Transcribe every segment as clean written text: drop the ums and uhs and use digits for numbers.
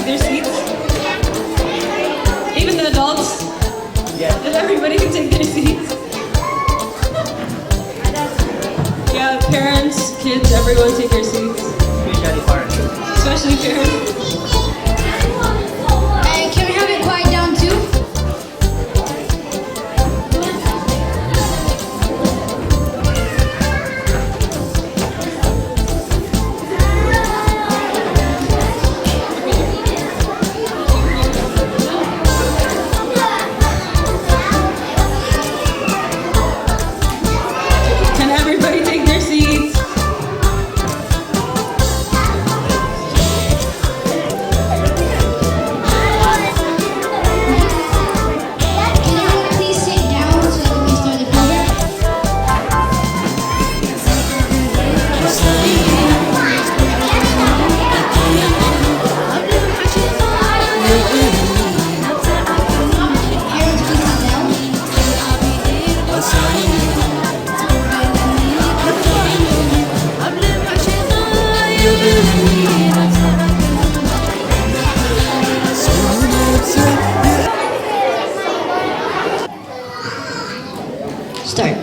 take their seats? Even the adults? Yes. If everybody can take their seats. Yeah, parents, kids, everyone take their seats. Especially parents. Especially parents. And can we have it quiet down too? Can everybody take their seats? Can everyone please sit down so that we can start the program? Parents, please sit down. Start.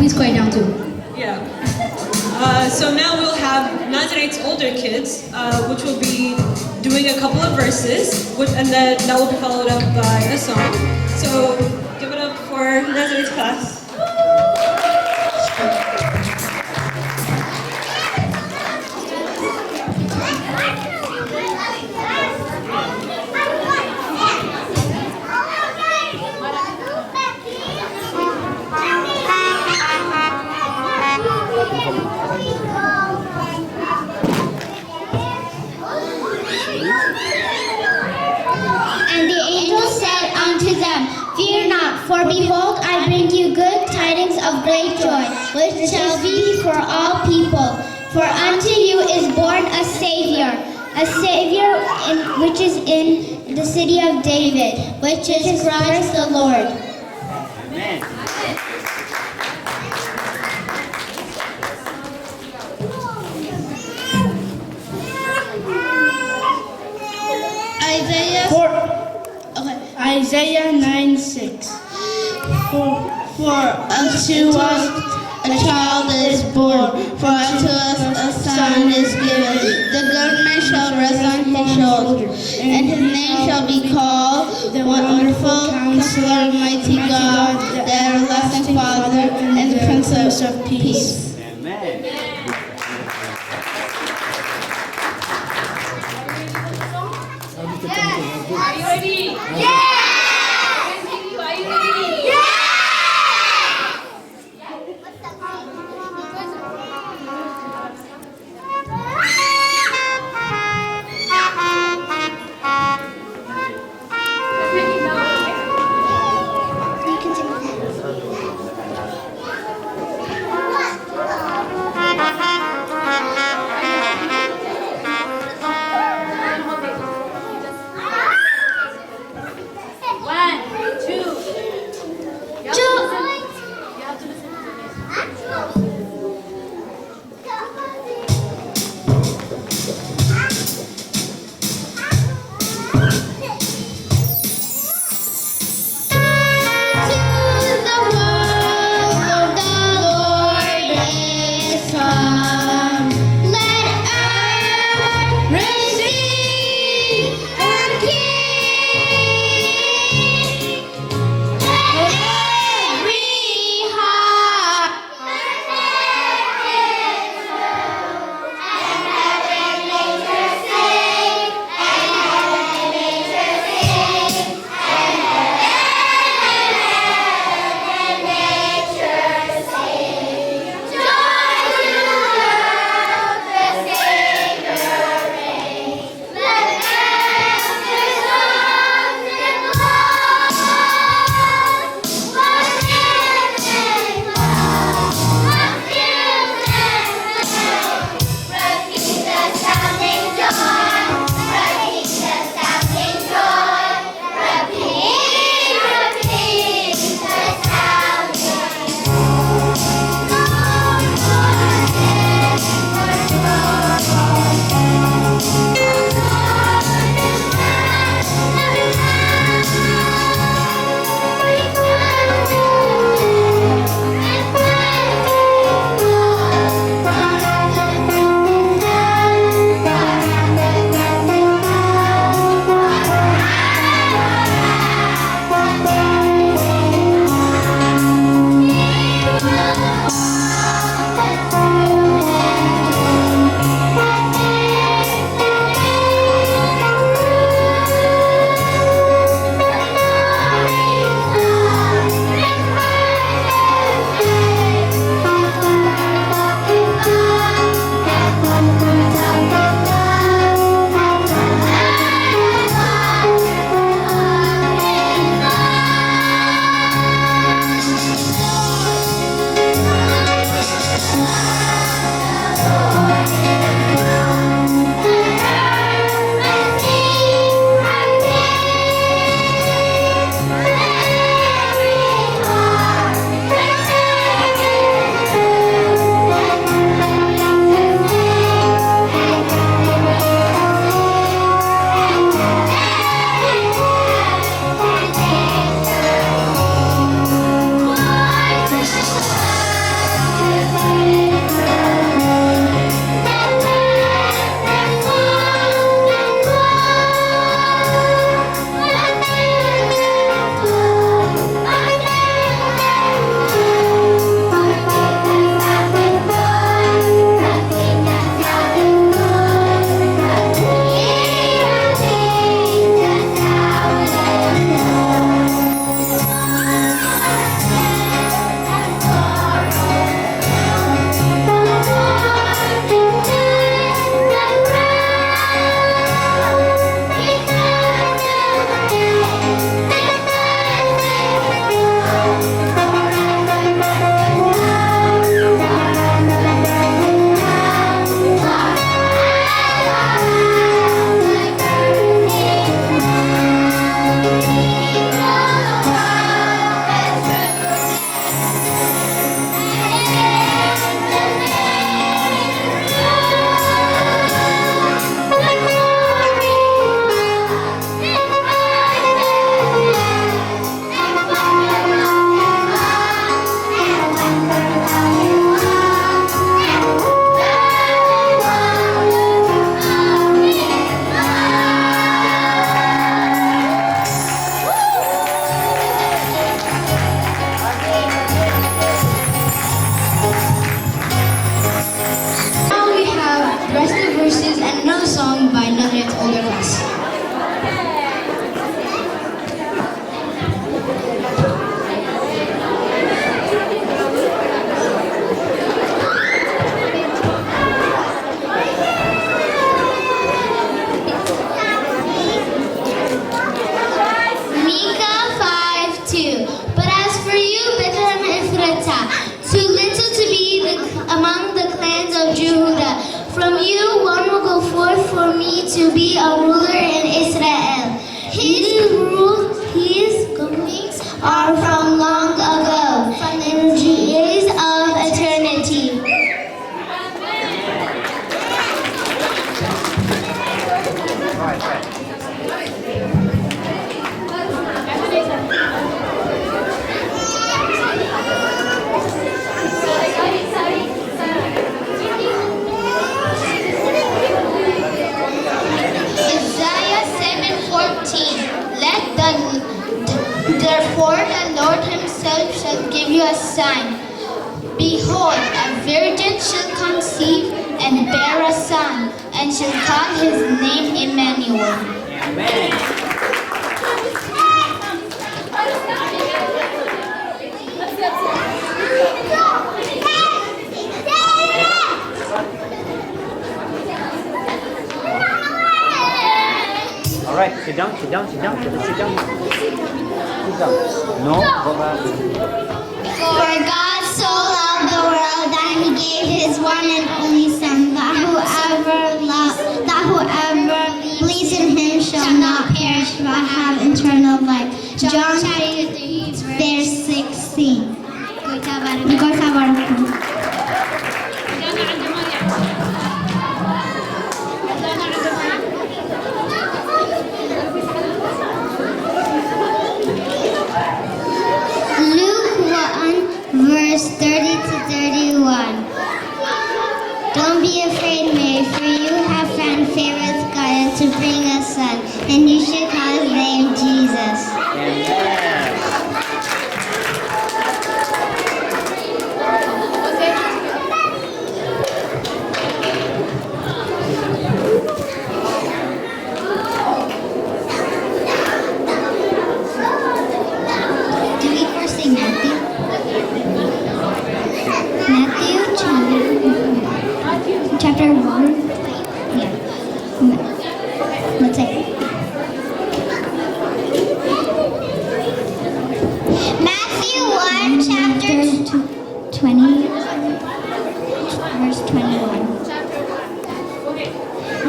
please quiet down too. Yeah. So now we'll have Nazarite's older kids, which will be doing a couple of verses, and then that will be followed up by a song. So give it up for Nazarite's class. And the angel said unto them, Fear not, for behold, I bring you good tidings of great joy, which shall be for all people. For unto you is born a Savior which is in the city of David, which is Christ the Lord. Amen. Isaiah 9:6. For unto us a child is born, for unto us a son is given. The government shall rest on his shoulder, and his name shall be called the Wonderful Counselor, Mighty God, the Everlasting Father, and the Prince of Peace. Amen. Are you ready? Yeah! Are you ready? to be a ruler in Israel. His goings are from long ago, from the days of eternity. Therefore the Lord himself shall give you a sign. Behold, a virgin shall conceive and bear a son, and shall call his name Emmanuel. Amen. All right, sit down. Sit down. No, go back. For God so loved the world that he gave his one and only Son, that whoever believes in him shall not perish but have eternal life. John 3, verse 16. Verse 30 to 31. Don't be afraid, Mary, for you have found favor with God to bring a son, and you should call his name Jesus. Do we first sing Matthew? Chapter 1. Yeah. Let's say. Matthew 1, chapter 20, verse 21.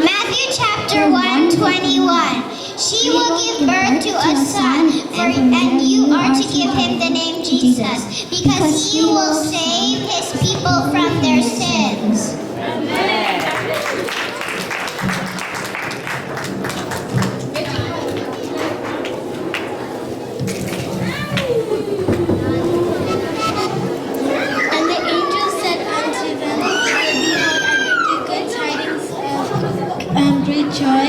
Matthew chapter 1, 21. She will give birth to a son, and you are to give him the name Jesus, because he will save his people from their sins. And the angel said unto them, Behold, I bring you good tidings of Great joy.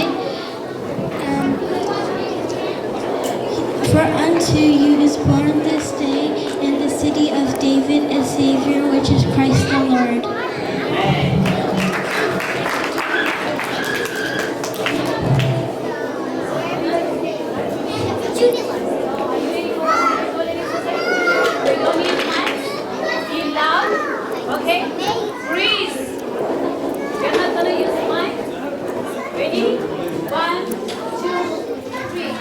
For unto you is born this day in the city of David a Savior, which is Christ the Lord. Okay? Freeze. You're not gonna use mine. Ready? 1, 2, 3.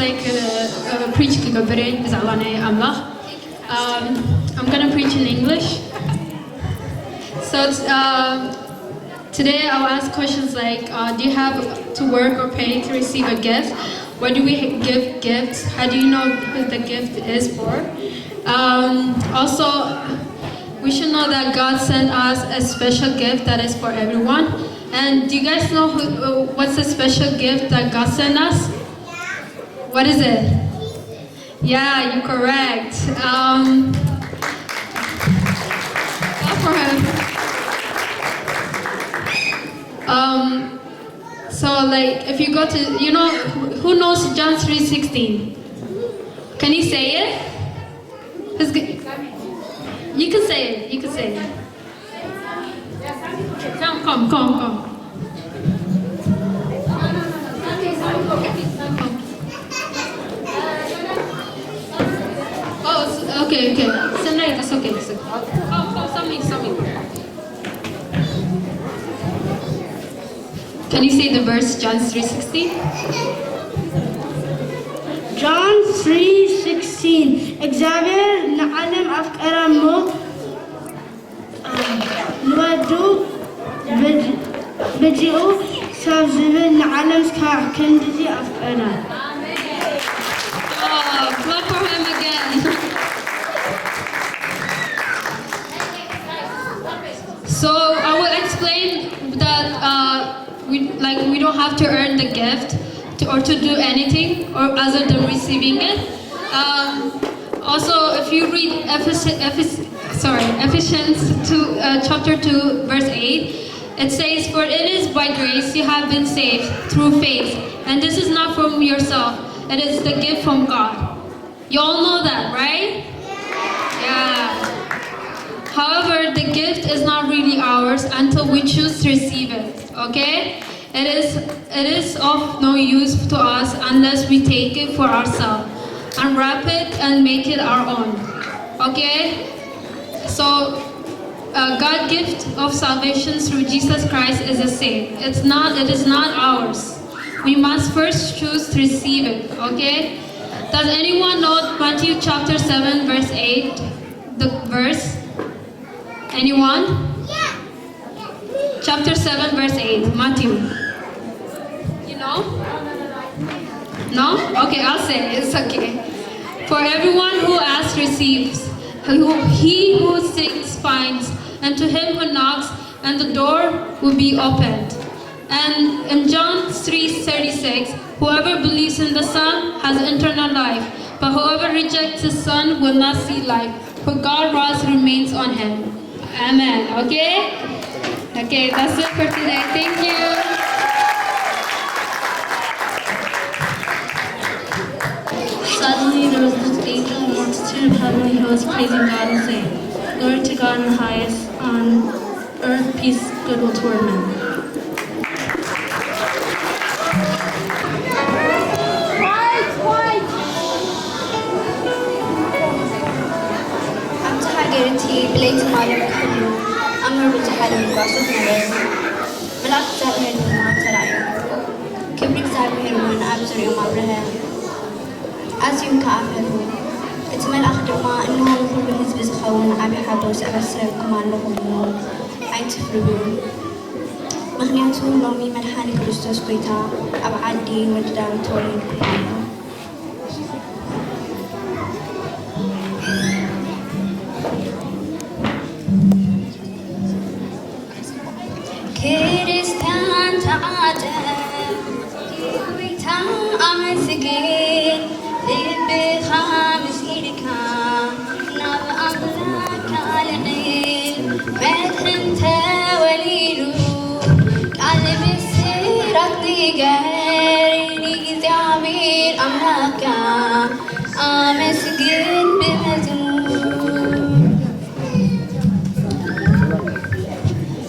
like preach I'm gonna preach in English. So today I'll ask questions like, do you have to work or pay to receive a gift? Why do we give gifts? How do you know who the gift is for? Also, we should know that God sent us a special gift that is for everyone. And do you guys know what's the special gift that God sent us? What is it? Yeah, you're correct. Clap for him. So like if you go to, you know, who knows John 3:16? Can you say it? You can say it. You can say it. Come. Oh, okay. It's okay. Come, something. Can you say the verse, John 3:16? John 3:16 እግዚአብሔር ለዓለም አፍቀረ እሞ ንወዱ በጂኡ ሰብ ዝብል ንዓለም እስካብ ክንድዚ አፍቀረ። Clap for him again. So I will explain that we don't have to earn the gift or to do anything or other than receiving it. Also, if you read Ephesians 2, chapter 2, verse 8, it says, "For it is by grace you have been saved through faith, and this is not from yourself; it is the gift from God." You all know that, right? Yeah. However, the gift is not really ours until we choose to receive it. Okay? It is of no use to us unless we take it for ourselves, unwrap it, and make it our own. Okay? So, God's gift of salvation through Jesus Christ is the same. It is not ours. We must first choose to receive it. Okay? Does anyone know Matthew chapter 7, verse 8? The verse? Anyone? Chapter 7, verse 8. Matthew. You know? No? Okay, I'll say it. It's okay. For everyone who asks receives. He who seeks finds. And to him who knocks, and the door will be opened. And in John 3:36, whoever believes in the Son has eternal life. But whoever rejects the Son will not see life. For God's wrath remains on him. Amen. Okay? Okay, that's it for today. Thank you. Suddenly there was this angel in the multitude of heavenly hosts praising God and saying, "Glory to God in the highest, on earth peace, goodwill toward men." ብለይቲ ማለት ክህሉ ኣምር ብዙሓት ይጓሱት ነበሩ መልኣክ እግዚኣብሔር ድማ ተራእዩ ክብሪ እግዚኣብሔር እውን ኣብ ዙርዮም ኣብርሀ ኣዝዮም ከዓ ፈርሁ እቲ መልኣክ ድማ እንሆ ኩሉ ህዝቢ ዝኸውን ዓብዪ ሓጎስ ኣበስረኩም ኣለኹ እሞ ኣይትፍርሁ ምክንያቱ ሎሚ መድሓኒ ክርስቶስ ጎይታ ኣብ ዓዲ ወዲ ዳዊት ተወሊድኩም ኣሎ ክርስቲያን ተዓደም ጎይታ ኣመስግን ልብኻ ምስኢድካ ናብ ኣምላክካ ኣልዕል መድሕን ተወሊዱ ቃል ብስራት ንገር ንእግዚኣብሔር ኣምላክካ ኣመስግን ብመዝሙር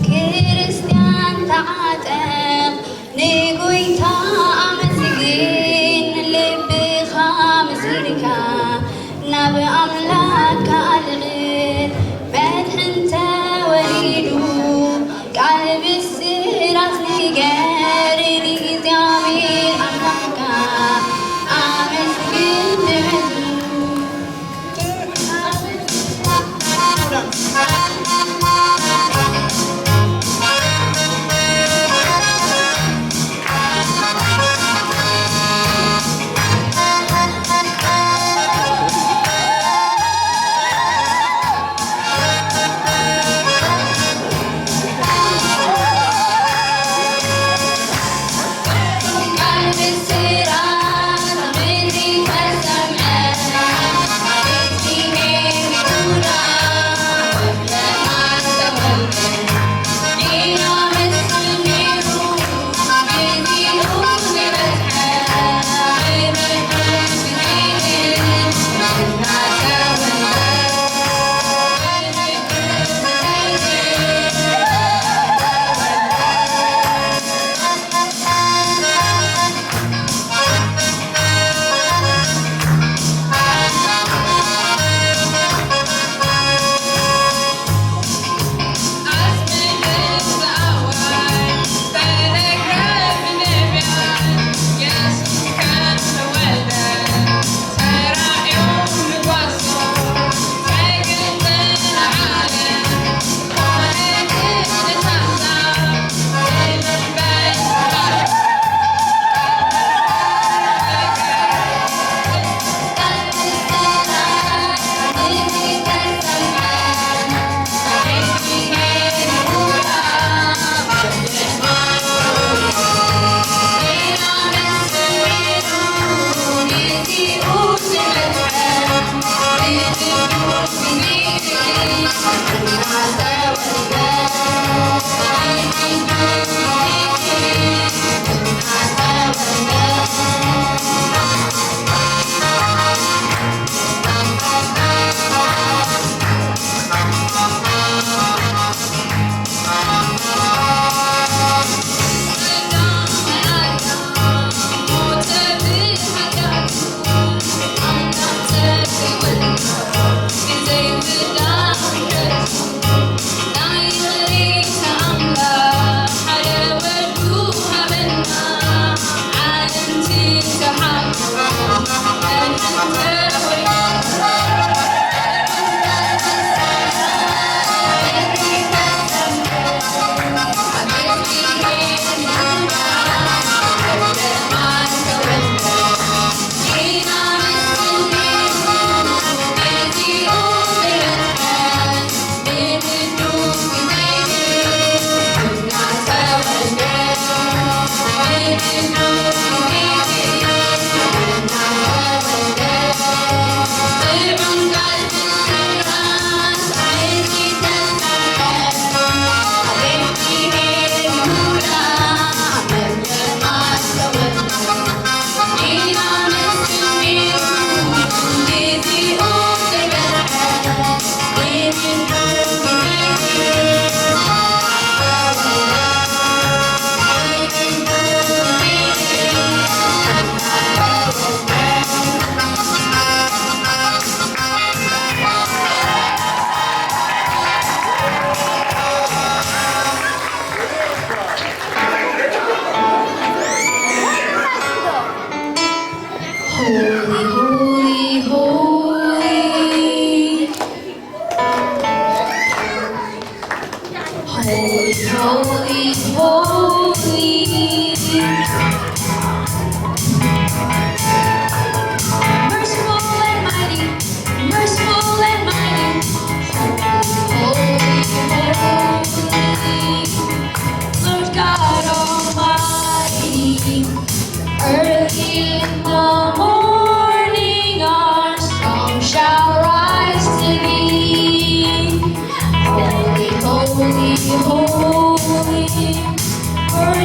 ክርስቲያን ተዓጠቕ ንጎይታ ኣመስግን ልብኻ ምስኢድካ ናብ ኣምላክካ ኣልዕል መድሕን ተወሊዱ ቃል ብስራት ንገር ንእግዚኣብሔር ኣምላክካ ኣመስግን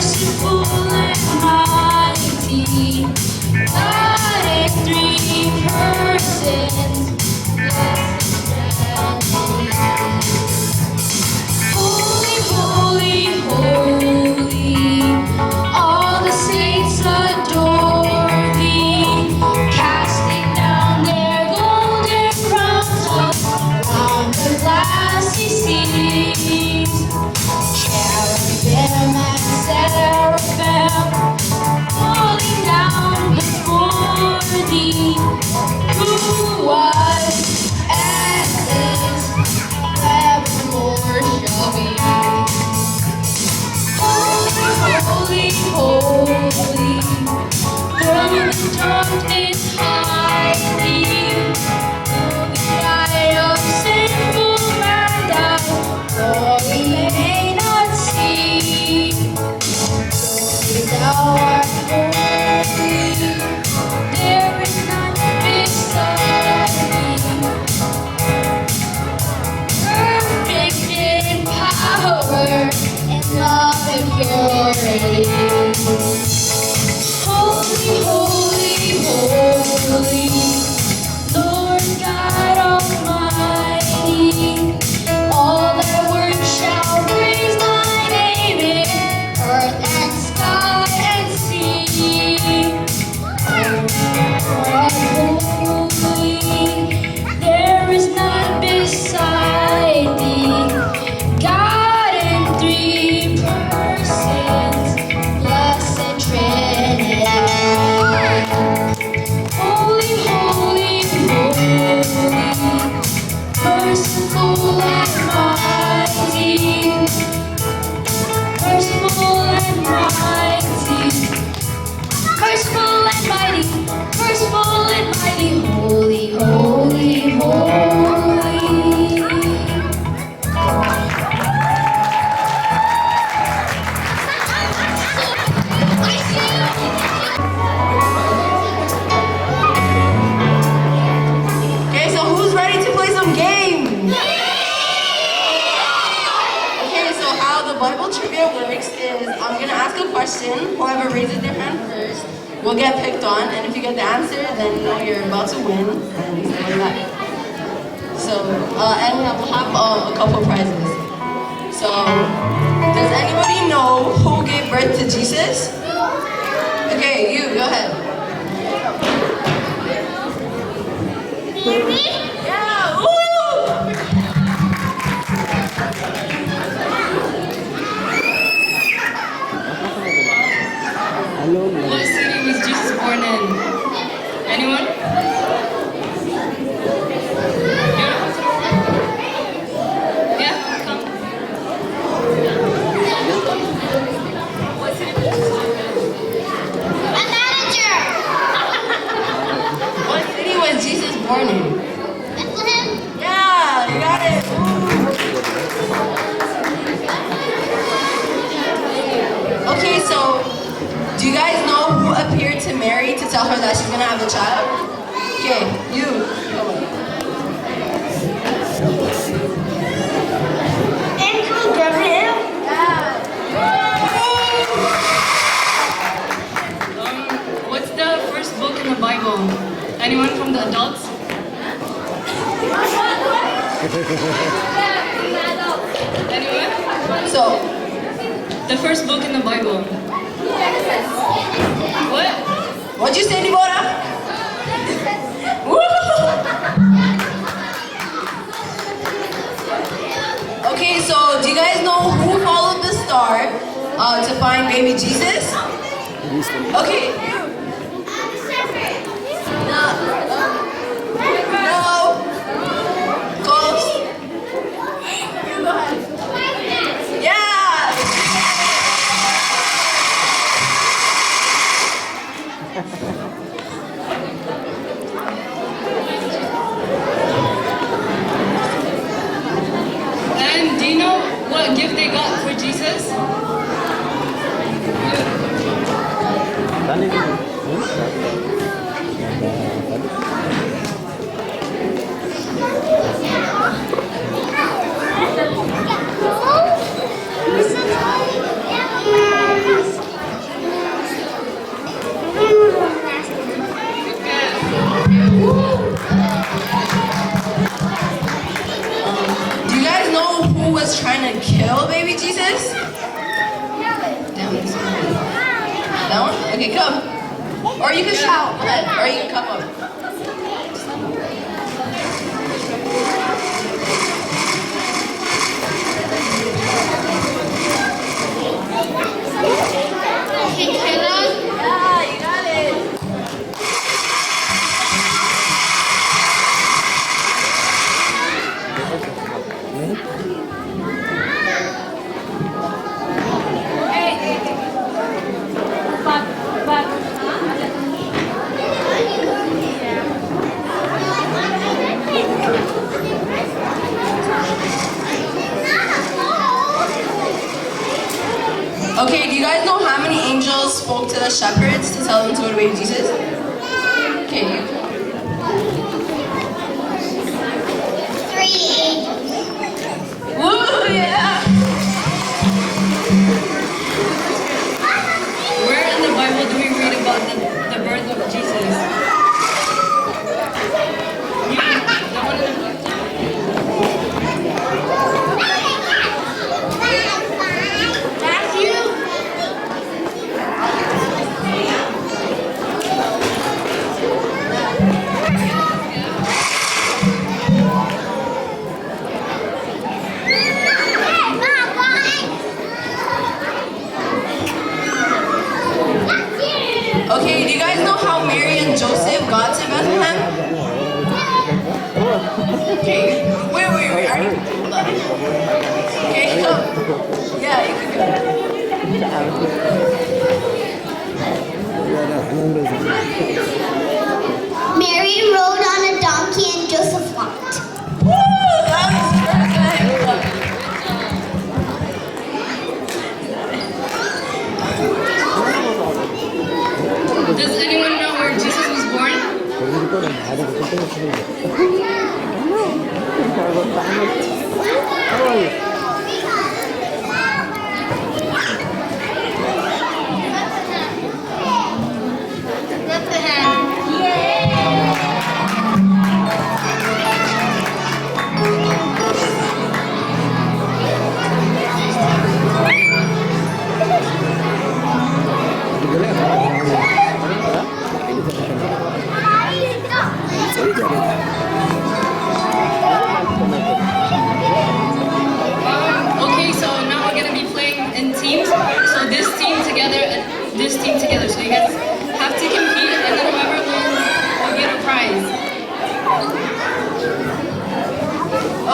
merciful and mighty, God in three persons, holy, holy, holy, all the saints adore thee, casting down their golden crowns on the glassy seas. Cherubim and seraphim falling down before thee, who was and is forevermore shall be. Holy, holy, holy, through the darkness hiding, through the eye of sinful man thou glory may not see. Glory thou art holy, there is none beside thee. Perfect in power and love and purity. Holy, holy, holy, Lord God Almighty, all thy works shall praise thy name in earth and sky and sea. Holy, there is none beside thee, God in three persons, blessed Trinity. Holy, holy, holy, merciful and mighty, merciful and mighty, merciful and mighty, merciful and mighty, holy, holy, holy. Okay, so who's ready to play some games? Okay, so how the Bible trivia works is I'm gonna ask a question. Whoever raises their hand first will get picked on, and if you get the answer, then you know you're about to win, and stuff like that. So, and we'll have a couple prizes. So, does anybody know who gave birth to Jesus? Okay, you go ahead. Yeah, woo! What city was Jesus born in? Anyone? Yeah, come. What city was Jesus born in? A manager! What city was Jesus born in? Bethlehem? Yeah, you got it. Okay, so do you guys know who appeared to Mary to tell her that she's gonna have a child? Okay, you. Angel Gabriel? What's the first book in the Bible? Anyone from the adults? Anyone? So, The first book in the Bible. What? what'd you say, Deborah? Woo! Okay, so do you guys know who followed the star to find baby Jesus? Okay. No. Close. You go ahead. Yeah. And do you know what gift they got for Jesus? That one? Okay, come. Or you can shout. Go ahead. Or you can come up. Yeah, you got it. Okay, do you guys know how many angels spoke to the shepherds to tell them to go to baby Jesus? Okay, you. 3 angels. Woo, yeah! Where in the Bible do we read about the birth of Jesus? Okay, do you guys know how Mary and Joseph got to Bethlehem? Okay, wait, are you? Hold on. Okay, come. Yeah, you can Mary rode on a donkey and Joseph walked. Woo, that was perfect. Does anyone know where Jesus was born? Okay, so now we're gonna be playing in teams. So this team together and this team together. So you guys have to compete, and then whoever wins will get a prize.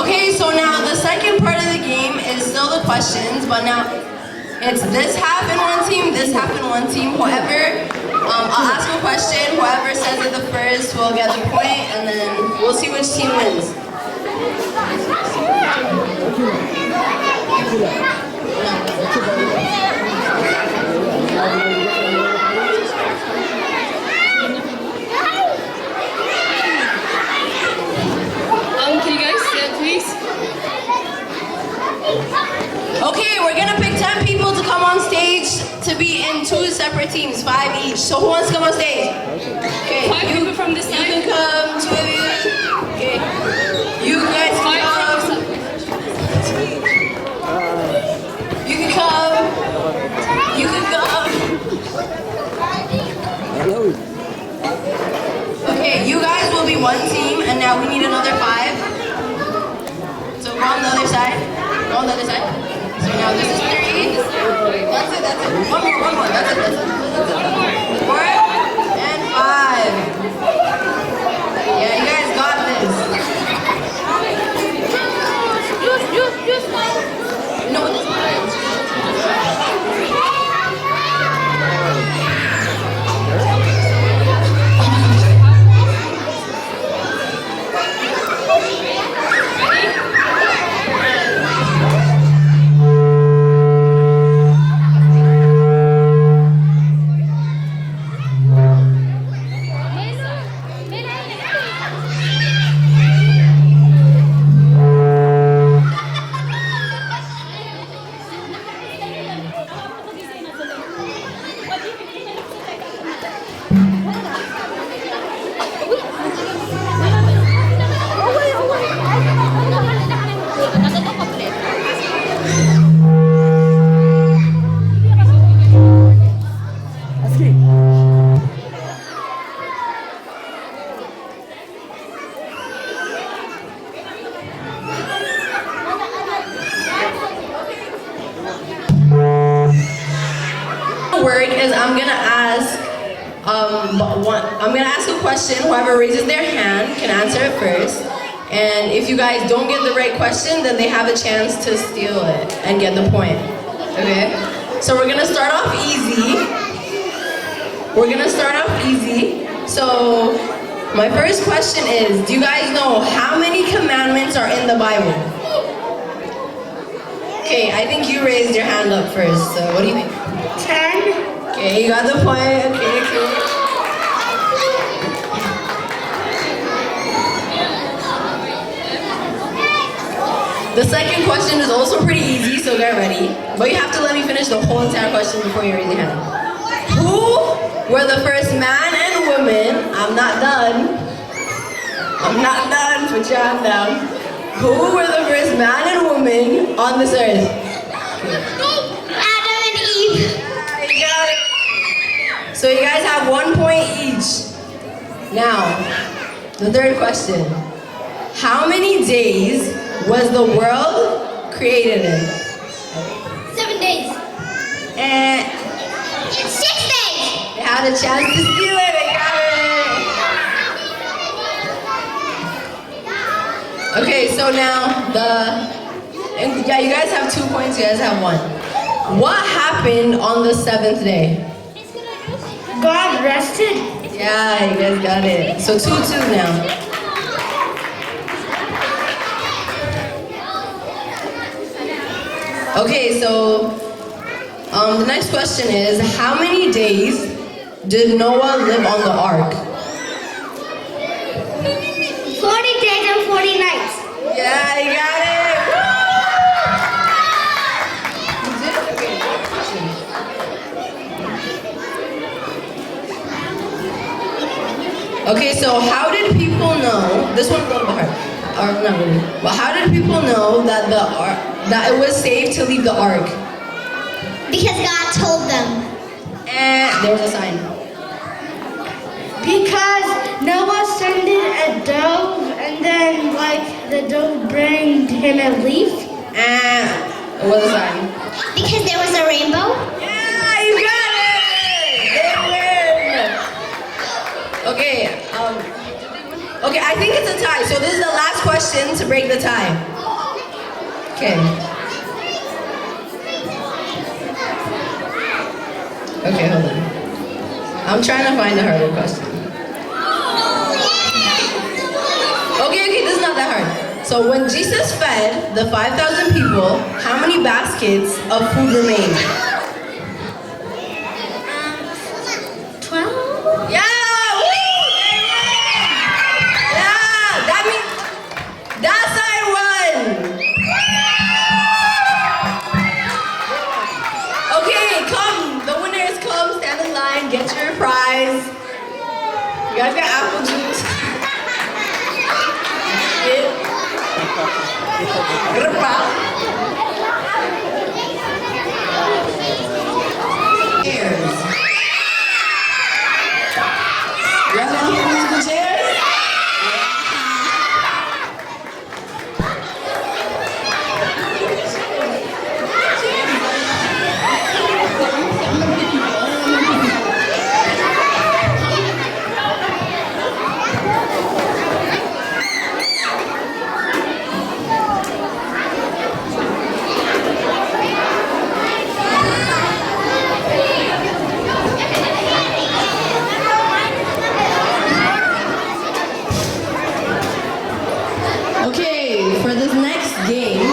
Okay, so now the second part of the game is still the questions, but now it's this half in one team, this half in one team. Whoever, I'll ask a question, whoever says it the first will get the point, and then we'll see which team wins. Can you guys sit, please? Okay, we're gonna pick 10 people to come on stage to be in 2 separate teams, 5 each. So who wants to come on stage? Okay, 5 people from this you side. can come, 2 of you. Okay, you guys can 5 come. from this side. You can come. You can come. Okay, you guys will be one team, and now we need another 5. So go on the other side. Go on the other side. So now this is 3. That's it. One more. That's it. 4 and 5. Yeah, you guys got this. No, this one. work is I'm gonna ask a question. Whoever raises their hand can answer it first. And if you guys don't get the right question, then they have a chance to steal it and get the point. Okay? So we're gonna start off easy. So my first question is, do you guys know how many commandments are in the Bible? Okay, I think you raised your hand up first. So what do you think? 10. Okay, you got the point. Okay. The second question is also pretty easy, so get ready. But you have to let me finish the whole entire question before you raise your hand. Who were the first man and woman? I'm not done. Put your hand down. Who were the first man and woman on this earth? Adam and Eve. You got it. So you guys have 1 point each. Now, the third question. How many days was the world created in? 7 days. And 6 days. they had a chance to steal it. They got it. Okay, so now you guys have 2 points. You guys have 1. What happened on the 7th day? God rested. Yeah, you guys got it. So 2-2 now. Okay, so the next question is, how many days did Noah live on the ark? 40 days and 40 nights. Yeah, you got it. Okay, so how did people know? This one's a little bit hard. Or not really. But how did people know that that it was safe to leave the ark? Because God told them. And there was a sign. Because Noah sent a dove, and then the dove bring him a leaf. And it was a sign. Because there was a rainbow. Yeah, you got it! They win! Okay, okay, I think it's a tie. So this is the last question to break the tie. Okay. Okay, hold on. I'm trying to find a harder question. Okay, this is not that hard. So when Jesus fed the 5,000 people, how many baskets of food remained? 12? Yeah! Woo! Yeah! That means that side won! Okay, come! The winners come, stand in line, get your prize. You guys got apple juice. Cheers. You guys want to put musical chairs?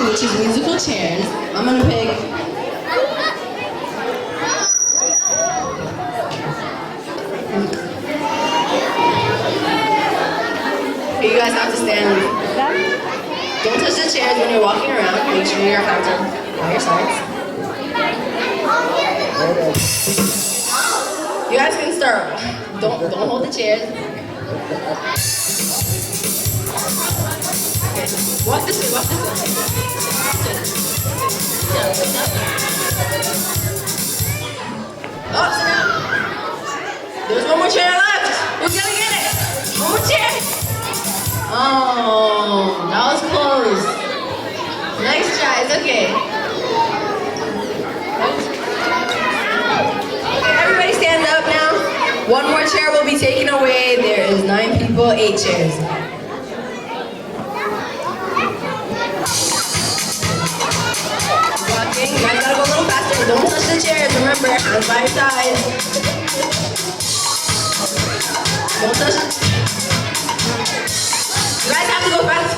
Which is musical chairs. I'm gonna pick. You guys have to stand. Don't touch the chairs when you're walking around. Make sure your hands are by your sides. You guys can start. Don't hold the chairs. Okay. Walk this way. Walk this way. Oh, sit down. There's one more chair left. Who's gonna get it? One more chair. Oh, that was close. Next try. It's okay. Okay. 8 chairs. Walking. You guys gotta go a little faster. Don't touch the chairs. Remember, hands by your side. Don't touch it. You guys have to go fast.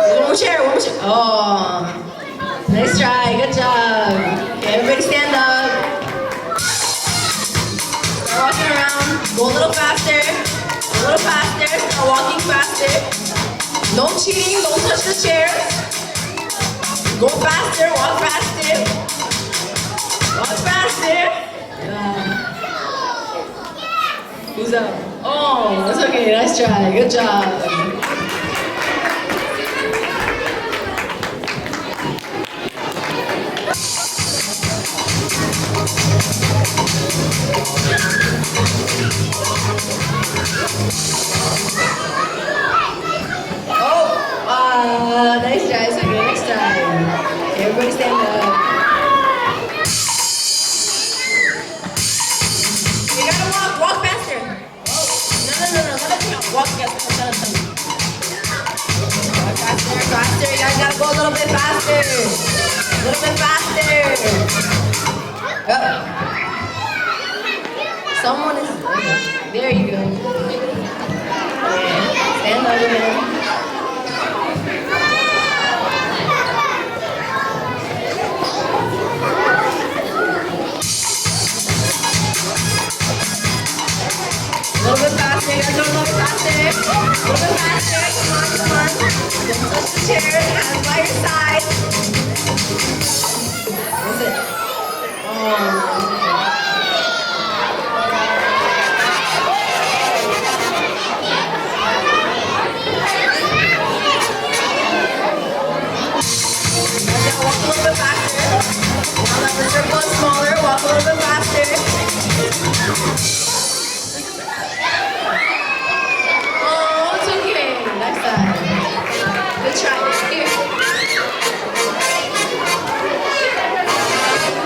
One more chair. Oh, nice try. Good job. Okay, everybody stand up. Start walking around. Go a little faster. A little faster. Start walking faster. No cheating. Don't touch the chairs. Go faster. Walk faster. Walk faster. Who's up? Oh, that's okay. Nice try. Good job. Nice try. It's okay. Next time. Everybody stand up. You gotta walk faster. No. Walk faster. You guys gotta go a little bit faster. A little bit faster. Someone is there. You go. Stand up a minute. A little bit faster, you guys go a little faster. A little bit faster, come on. Don't touch the chair, hands by your side. That's it. Walk a little bit faster. Now that the circle is smaller, walk a little bit faster. Oh, it's okay. Next time. Good try. Here.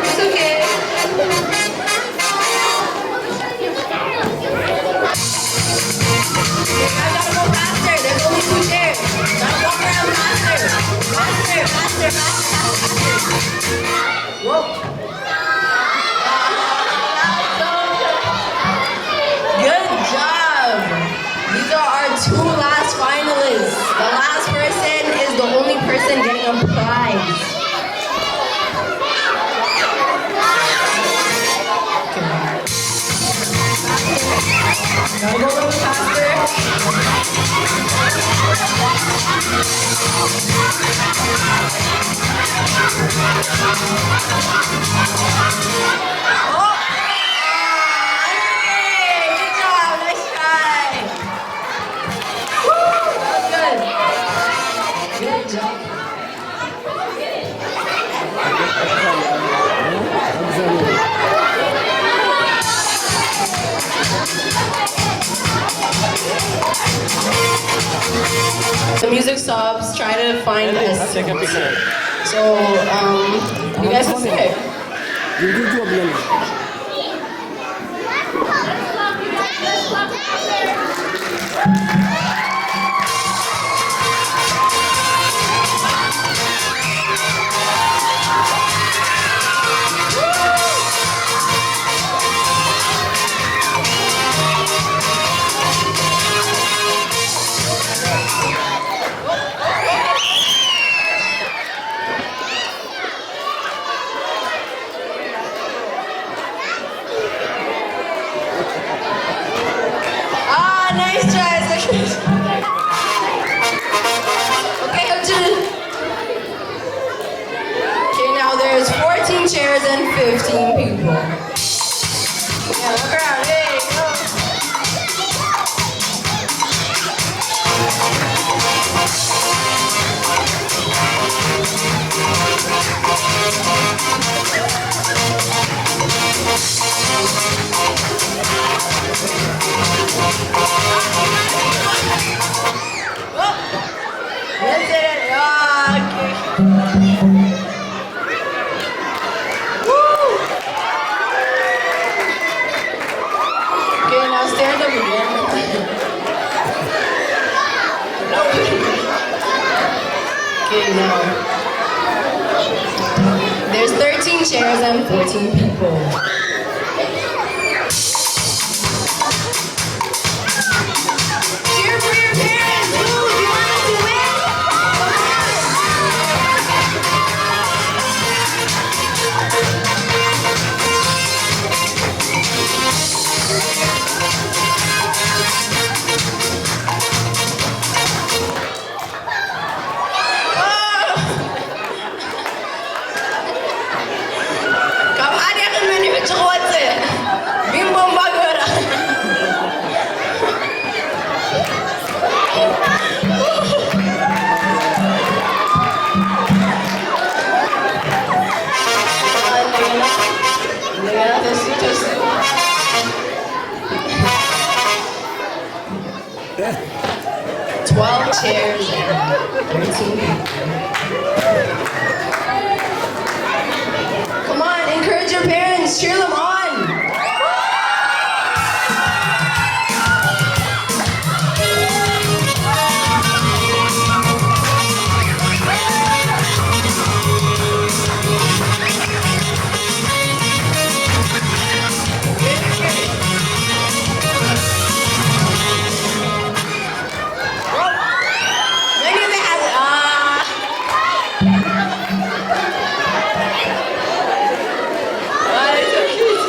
It's okay. You guys gotta go faster. There's only 2 chairs. Gotta walk around faster. Faster. Whoa. Good job. These are our 2 last finalists. The last person is the only person getting a prize. Gotta go a little faster. Good job, nice try. Woo, that was good. Good job. The music stops. Try to find a seat. So, you guys can sit. Nice try. Okay, up to okay, now there's 14 chairs and 15 people. Yeah, look around. Hey, go. That's it. Okay. Woo! already know. There's 13 chairs and 14 people. Cheer for your parents, move, you want us to win? Chairs and 13 people. Come on, encourage your parents, cheer them on. It's so cute.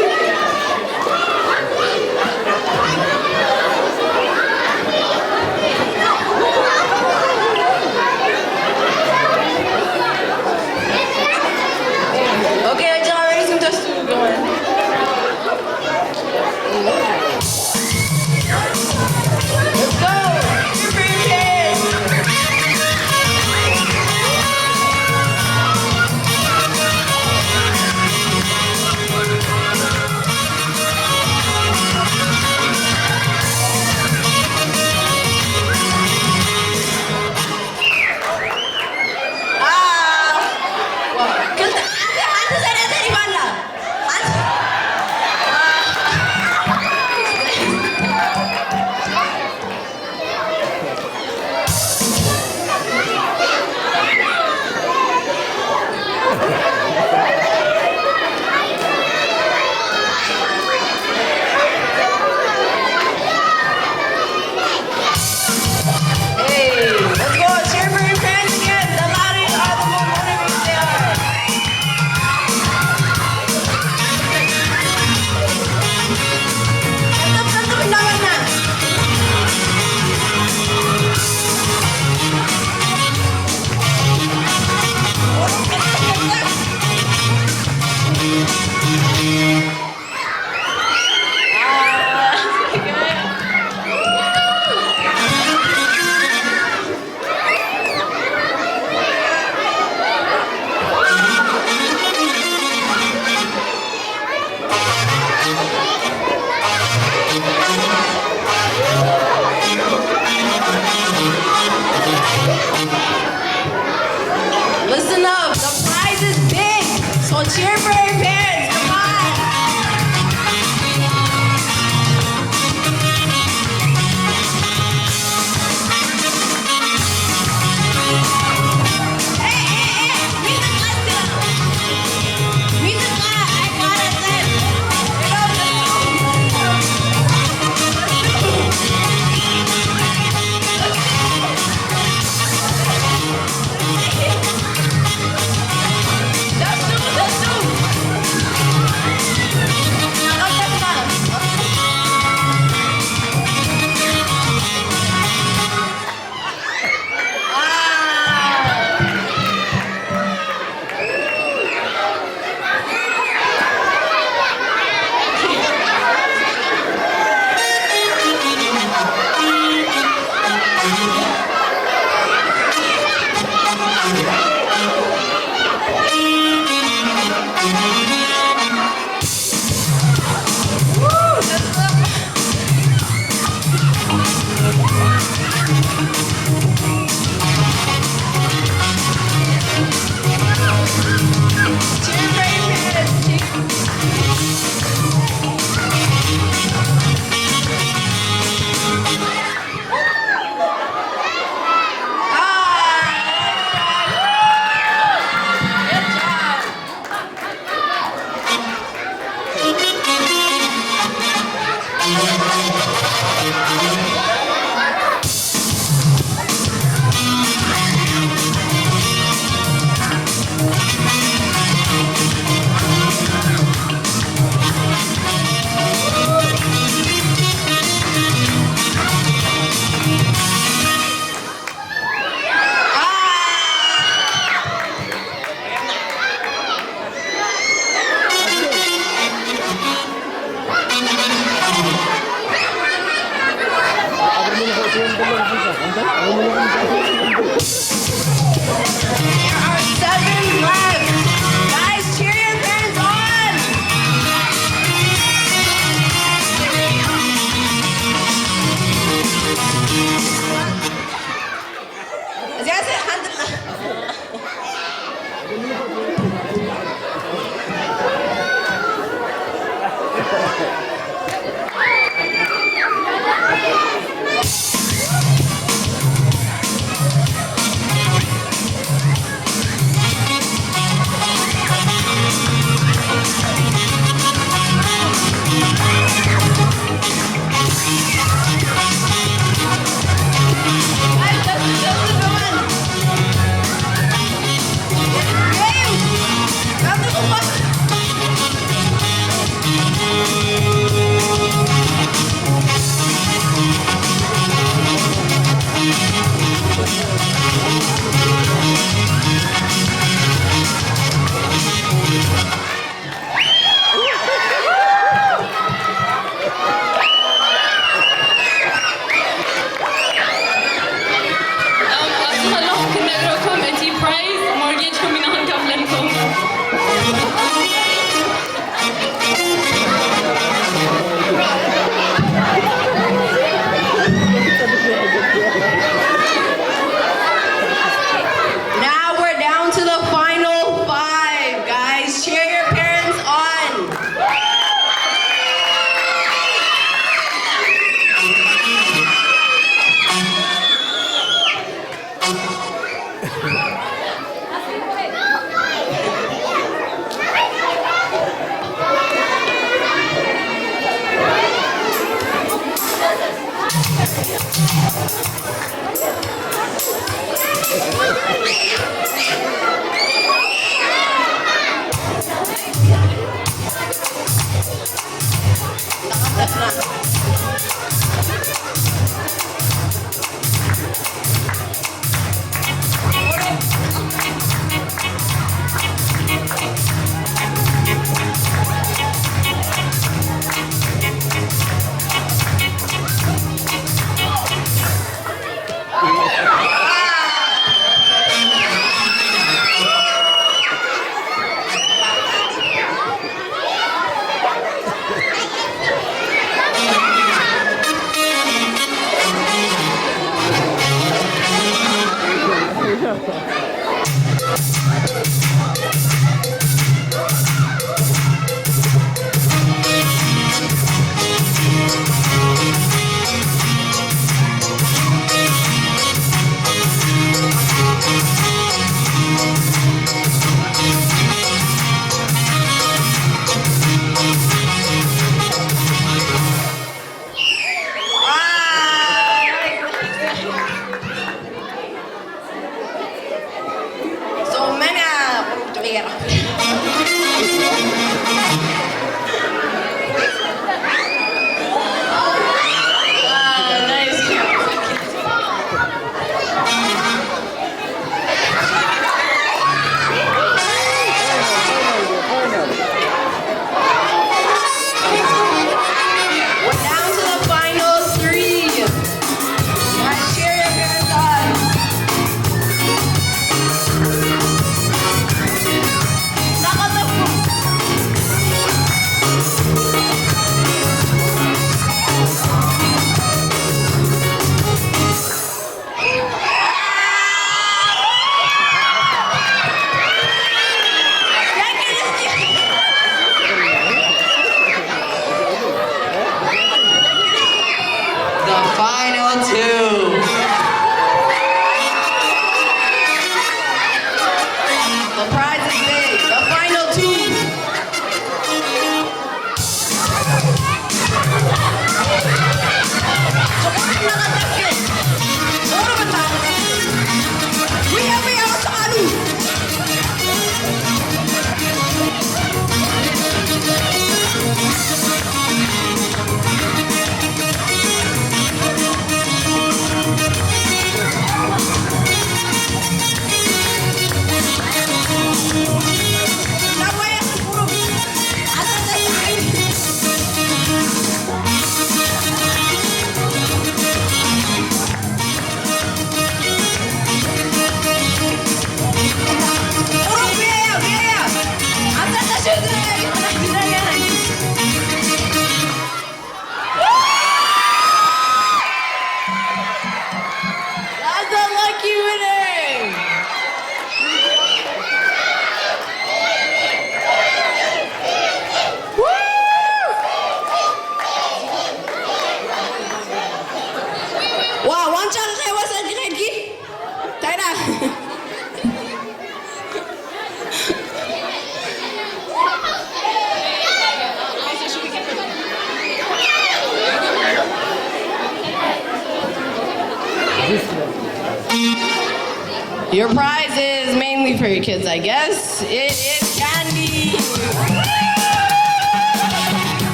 Your prize is mainly for your kids, I guess. It is candy.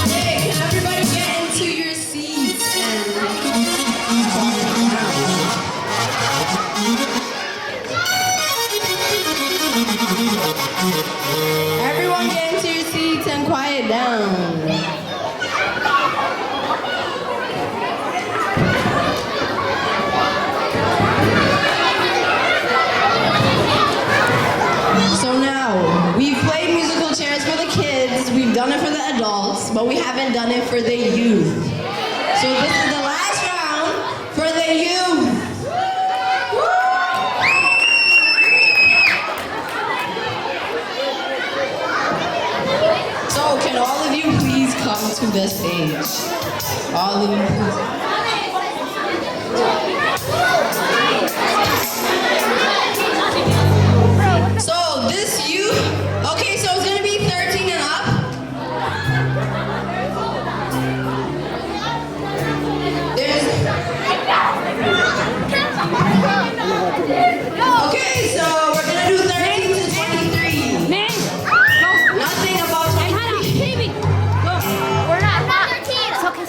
Hey, can everybody get into your seats Everyone get into your seats and quiet down. So now, we've played musical chairs for the kids, we've done it for the adults, but we haven't done it for the youth. So this is the last round for the youth. So can all of you please come to the stage? All of you please. So this youth, okay, so it's gonna be 13 and up. Okay, so we're gonna do 13 to 23. Nothing about 23. We're not 13. It's okay,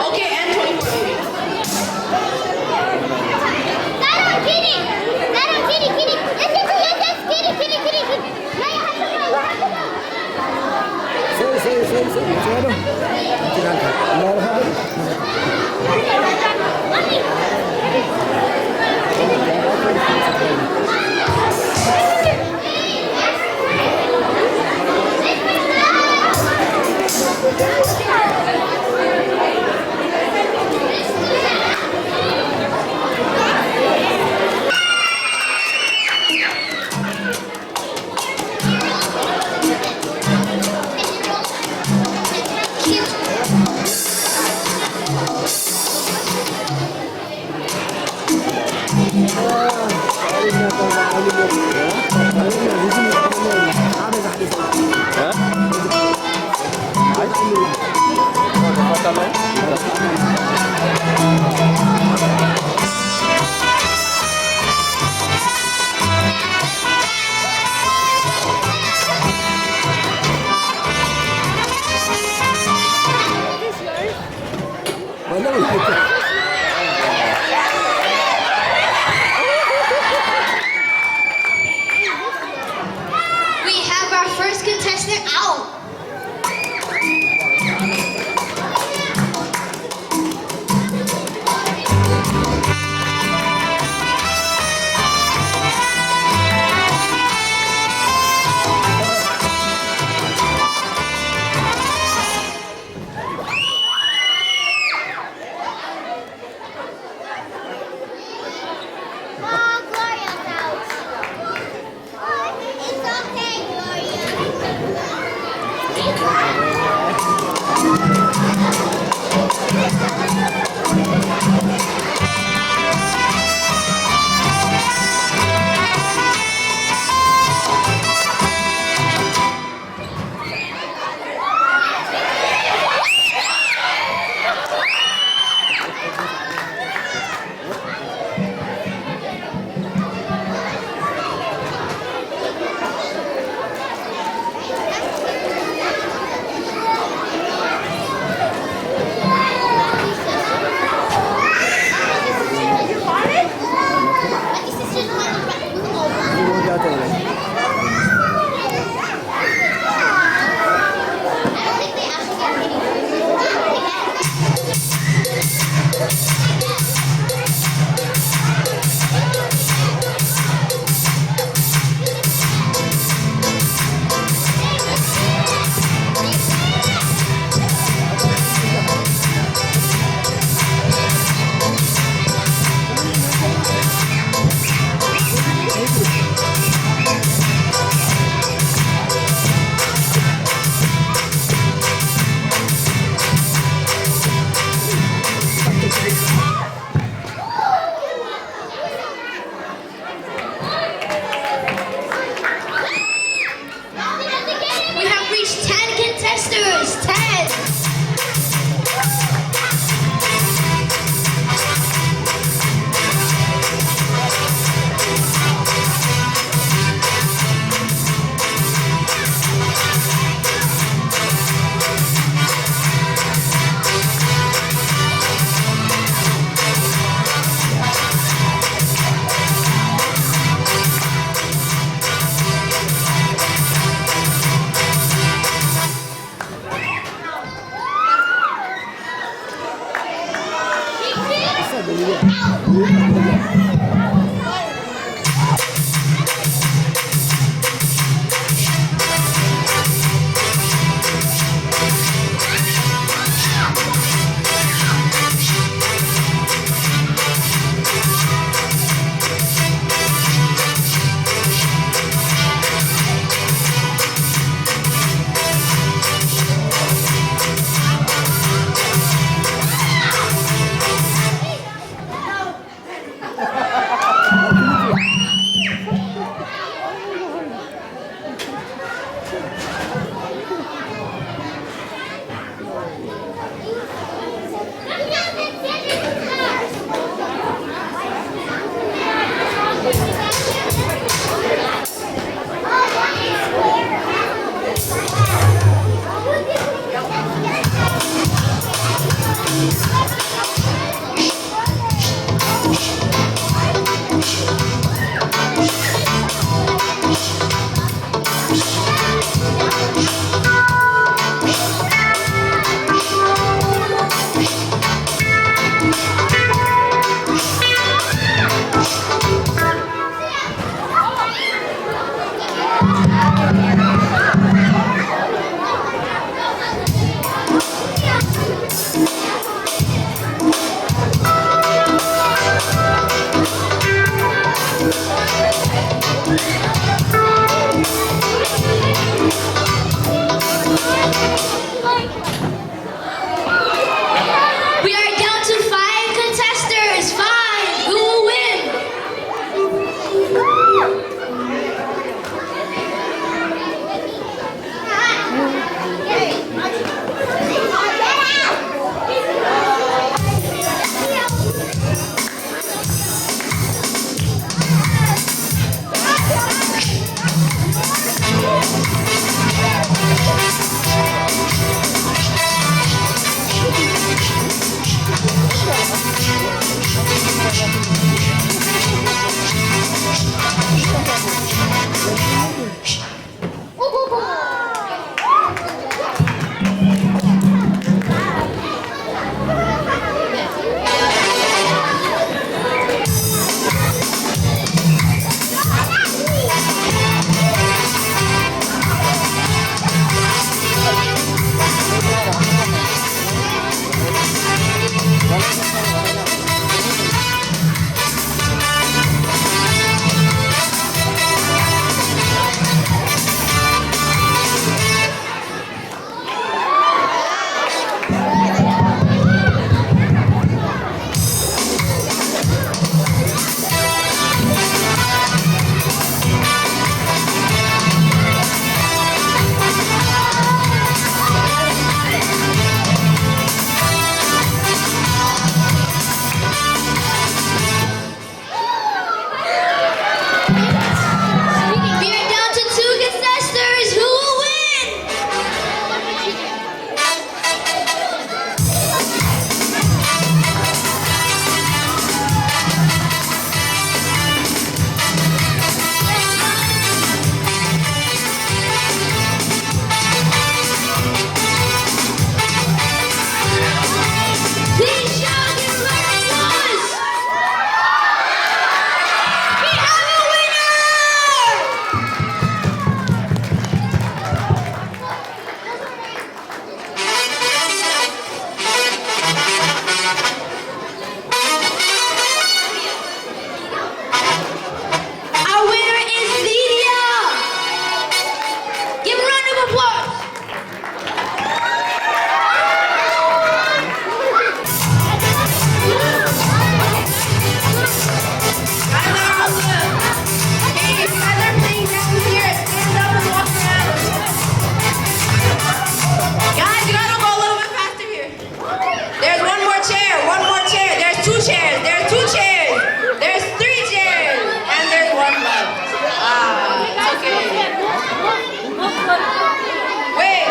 Okay, and 24. We have our first contestant out.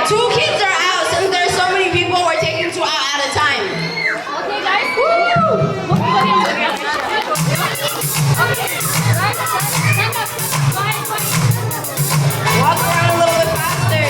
2 kids are out. Since there's so many people, we're taking 2 out at a time. Okay, guys. Woo! Okay. Right. Stand up. Walk around a little bit faster.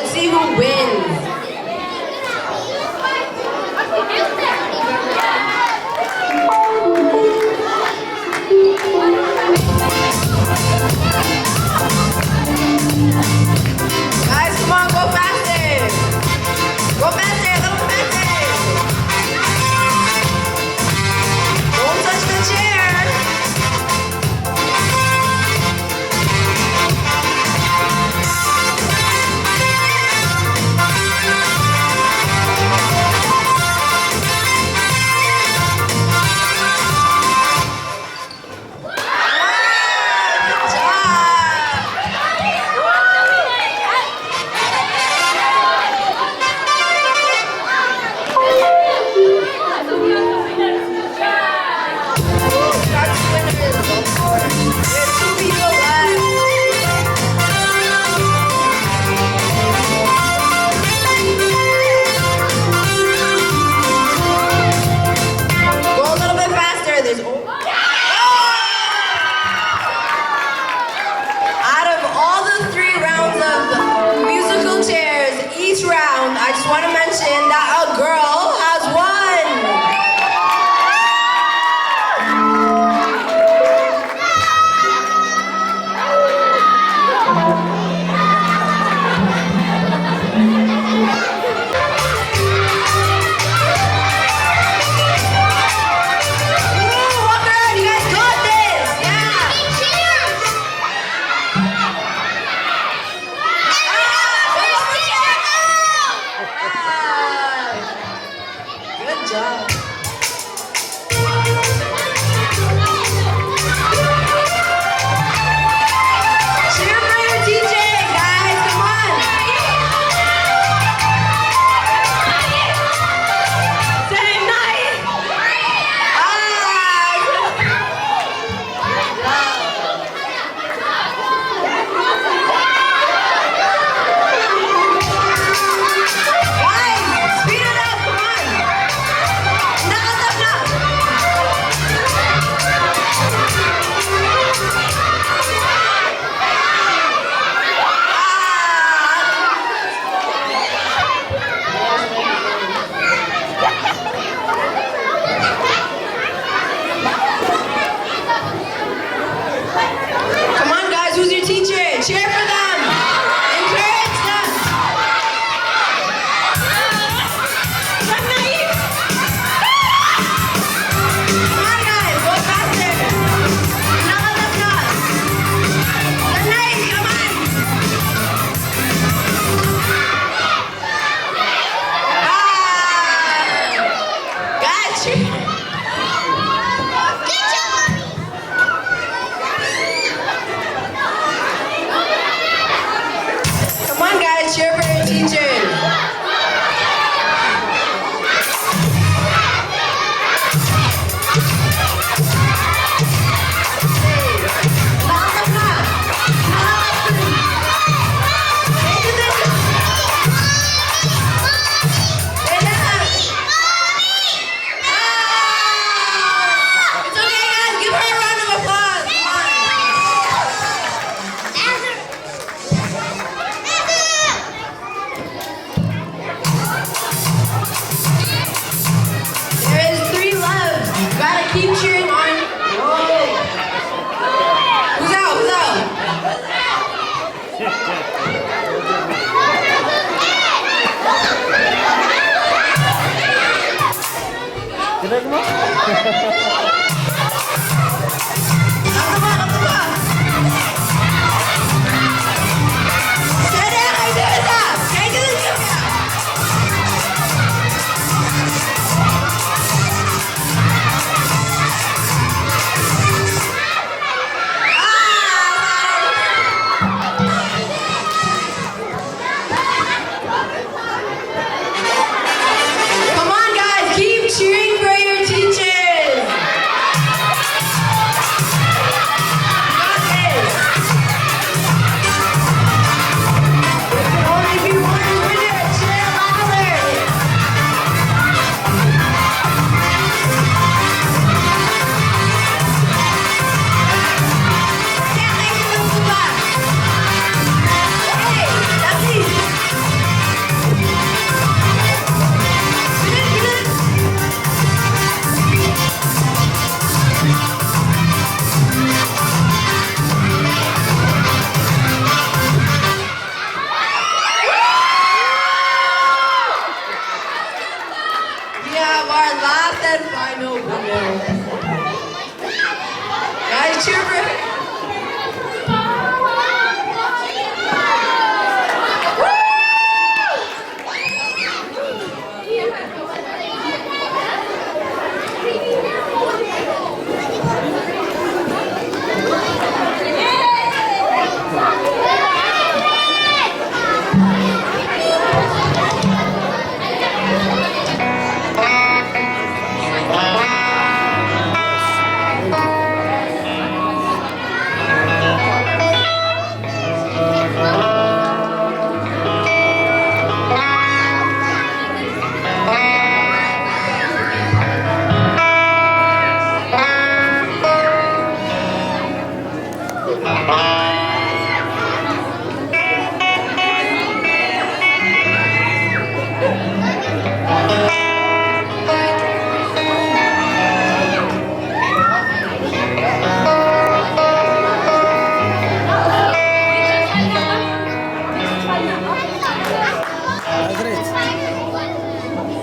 Let's see who wins. Guys, come on, go faster. Go faster, a little faster. Don't touch the chair. Come on, guys, keep cheering for your teachers.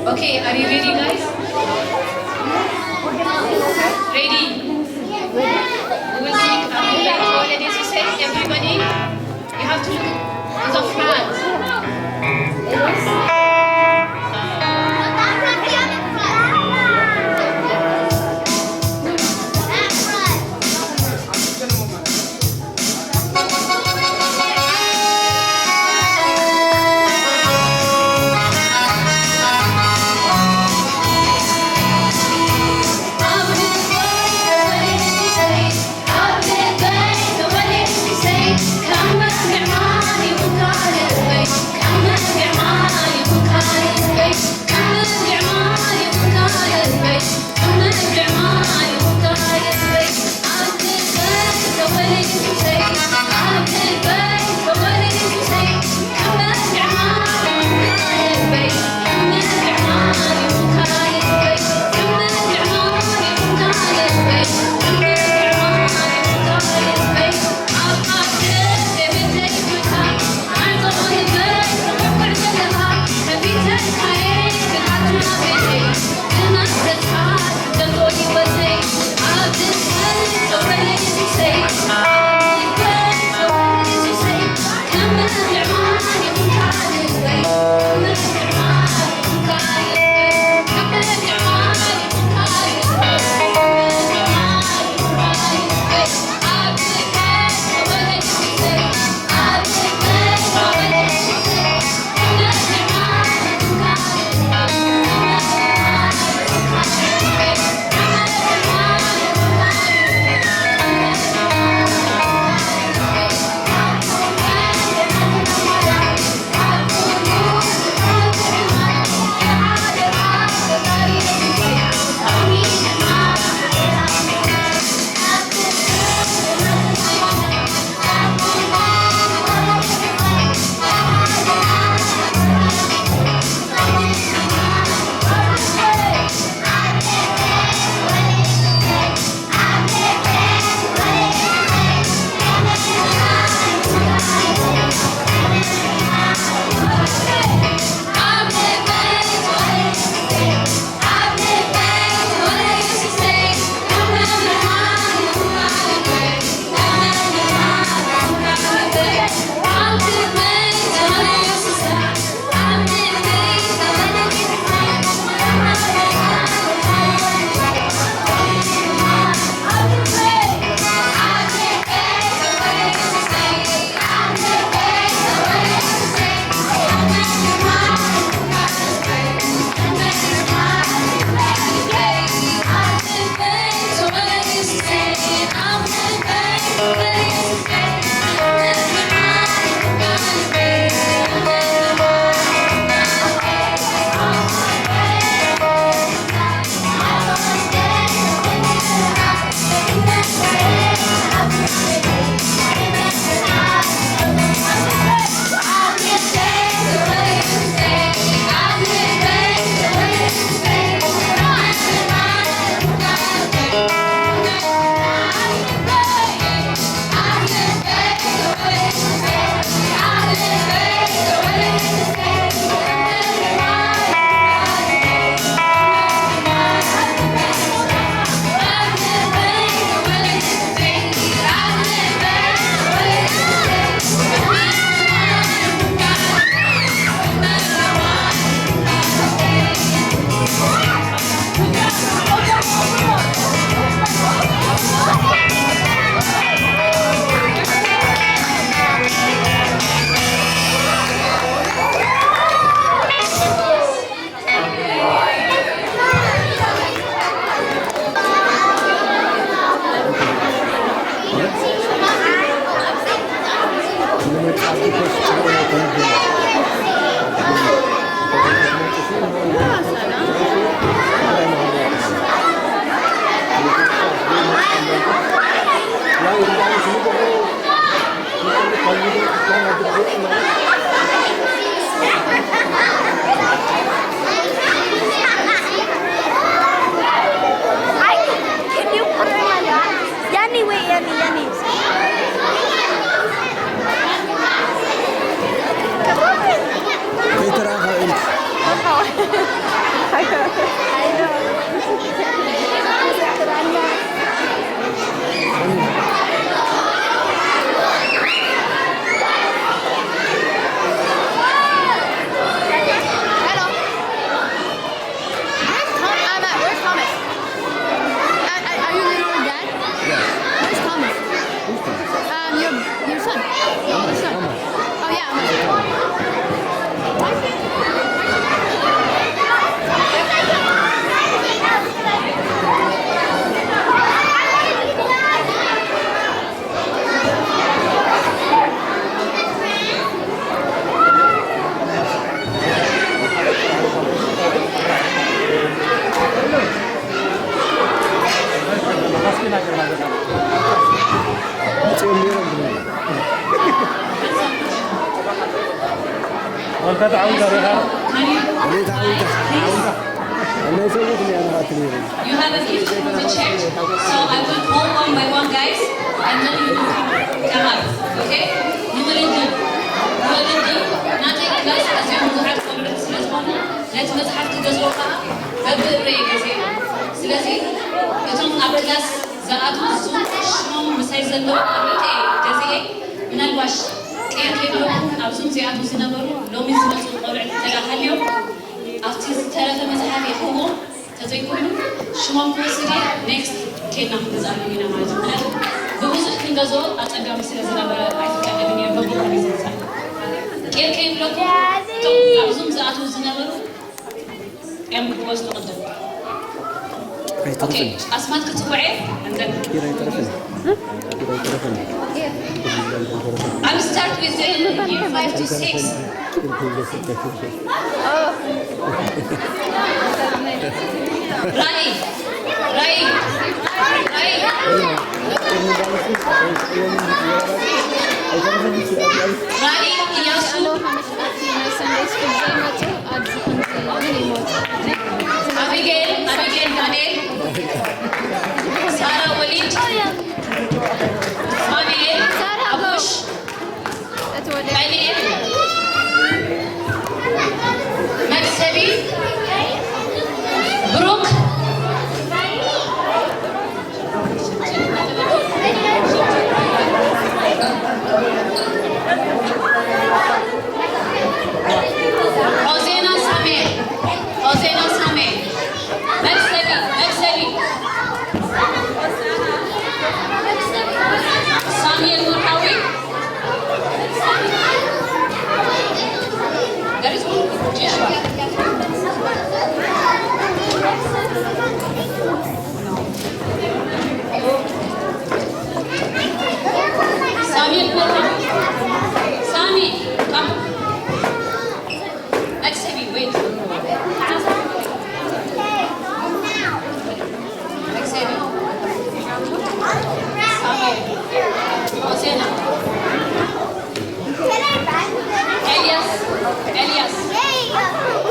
Okay, are you ready, guys? Ready? We will sing holidays. You say, everybody, you have to look to the front. Come on, you got it. You have a gift from the church, so I will call one by one, guys, and then you will come up, okay? Nothing guys, as you will have to let's have to go over. ስለዚህ እቶም ኣብ ክላስ ዝኣትዉ ሽሞም ምሳይ ዘለዉ ኣብቲ ገዚአ ምናልባሽ ቀይርሎም ኣብዞም ዝኣትዉ ዝነበሩ ሎሚ ዝመፁ ቆልዑት ተላሃልዮም ኣብቲ ዝተረፈ መፅሓፍ ይኽዎ ተዘይኮይኑ ሽሞም ክወስድ ኔክስት ኬድና ክንገዝኣሉ ኢና ማለት እዩ ምክንያቱ ብብዙሕ ክንገዝኦ ኣፀጋሚ ስለ ዝነበረ ኣይፍቀደልን እየ በቦታ ይዘንሳል ቀይር ከይብለኩም እቶም ኣብዞም ዝኣትዉ ዝነበሩ እዮም ክወስዱ ቅድም Okay, asmat ketuai, and then I'll start with year 5 to 6. Rai. Abigail, Daniel, Sarah, Walid, Samuel, Abush, Daniel, Maxabi, Brooke, Hosena Samir, Maxabi, Samuel Murhawi. That is one. Joshua. Samuel Murhawi. Sami, come. Maxabi, wait. Maxabi. Samuel. Hosena. Elias. Eliana.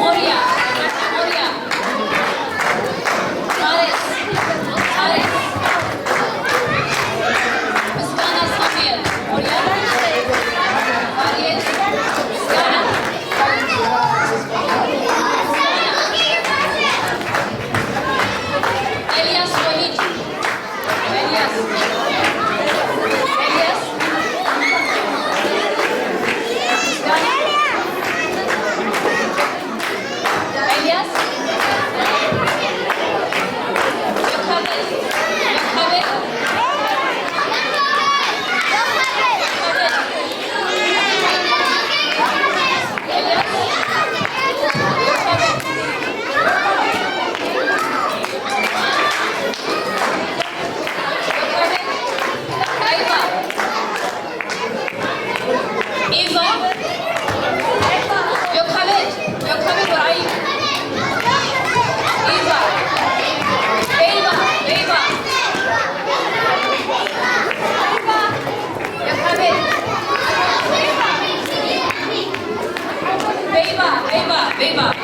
Moria. Tares. Misgana Samuel. Moria. Ariel. Misgana. Elias Walid. Elias. Beba.